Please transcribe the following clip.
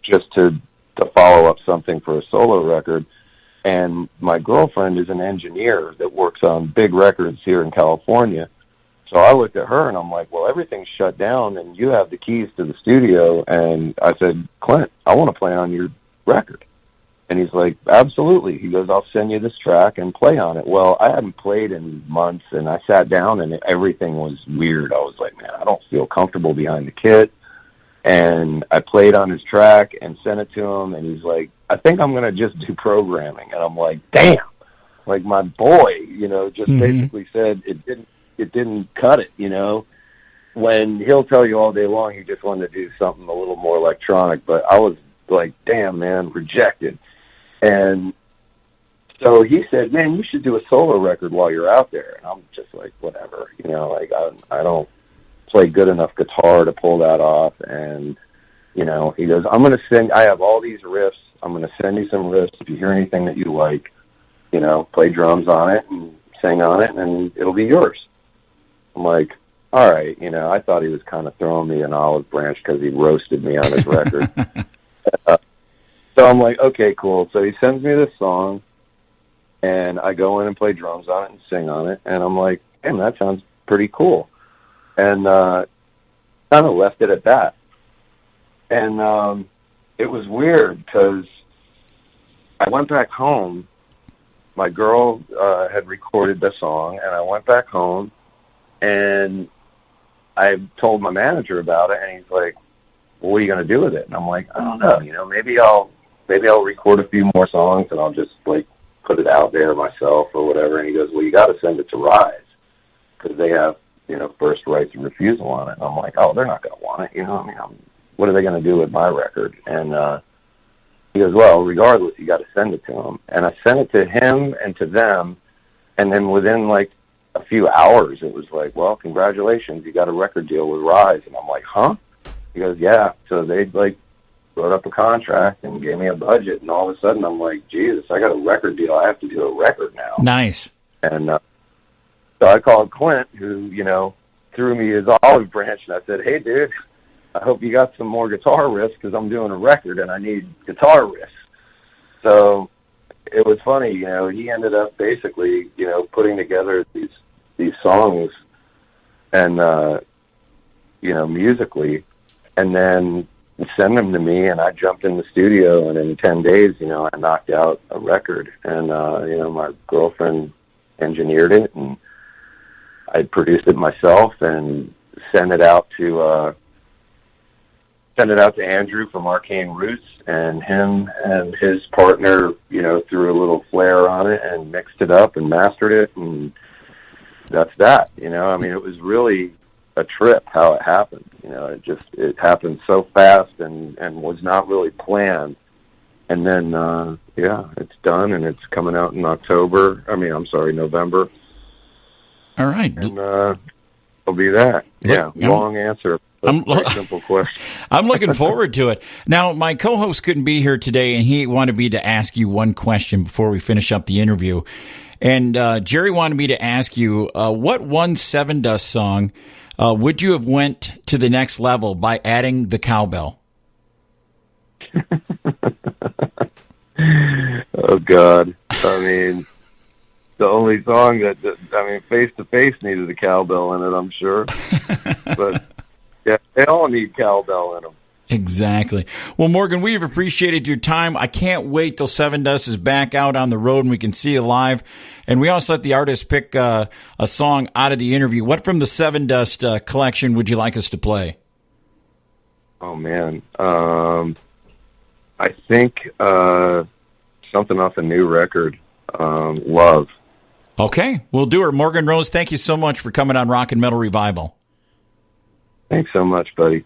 just to follow up something for a solo record. And my girlfriend is an engineer that works on big records here in California. So I looked at her and I'm like, well, everything's shut down and you have the keys to the studio. And I said, Clint, I want to play on your record. And he's like, absolutely. He goes, I'll send you this track and play on it. Well, I hadn't played in months, and I sat down, and everything was weird. I was like, man, I don't feel comfortable behind the kit. And I played on his track and sent it to him, and he's like, I think I'm going to just do programming. And I'm like, damn. Like, my boy, just basically said it didn't cut it, when he'll tell you all day long he just wanted to do something a little more electronic. But I was like, damn, man, rejected. And so he said, man, you should do a solo record while you're out there. And I'm just like, whatever, I don't play good enough guitar to pull that off. And, he goes, I have all these riffs. I'm going to send you some riffs. If you hear anything that you like, play drums on it and sing on it, and it'll be yours. I'm like, all right, I thought he was kind of throwing me an olive branch because he roasted me on his record. So I'm like, okay, cool. So he sends me this song, and I go in and play drums on it and sing on it, and I'm like, damn, that sounds pretty cool. And kind of left it at that. And it was weird because I went back home. My girl had recorded the song, and I went back home, and I told my manager about it, and he's like, well, what are you going to do with it? And I'm like, I don't know, maybe I'll record a few more songs and I'll just like put it out there myself or whatever. And he goes, well, you got to send it to Rise because they have, first rights of refusal on it. And I'm like, oh, they're not going to want it. What are they going to do with my record? And he goes, well, regardless, you got to send it to them. And I sent it to him and to them. And then within like a few hours, it was like, well, congratulations, you got a record deal with Rise. And I'm like, huh? He goes, yeah. So they like wrote up a contract and gave me a budget, and all of a sudden I'm like, Jesus, I got a record deal. I have to do a record now. Nice. And so I called Clint, who, threw me his olive branch, and I said, hey, dude, I hope you got some more guitar riffs because I'm doing a record and I need guitar riffs. So it was funny, he ended up basically, putting together these songs and, musically, and then send them to me, and I jumped in the studio, and in 10 days, I knocked out a record, and, my girlfriend engineered it, and I produced it myself and sent it out to Andrew from Arcane Roots, and him and his partner, threw a little flair on it and mixed it up and mastered it, and that's that, it was really a trip how it happened. It happened so fast and was not really planned. And then, it's done, and it's coming out in November. All right. And it'll be that. Long answer. Very simple question. I'm looking forward to it. Now, my co-host couldn't be here today, and he wanted me to ask you one question before we finish up the interview. And Jerry wanted me to ask you, what one Sevendust song would you have went to the next level by adding the cowbell? Oh, God. The only song that Face to Face needed a cowbell in it, I'm sure. But, yeah, they all need cowbell in them. Exactly. Well, Morgan, we've appreciated your time. I can't wait till Sevendust is back out on the road and we can see you live. And we also let the artist pick a song out of the interview. What from the Sevendust collection would you like us to play? Oh, man. I think something off a new record, Love. Okay, we'll do it. Morgan-Rose, thank you so much for coming on Rock and Metal Revival. Thanks so much, buddy.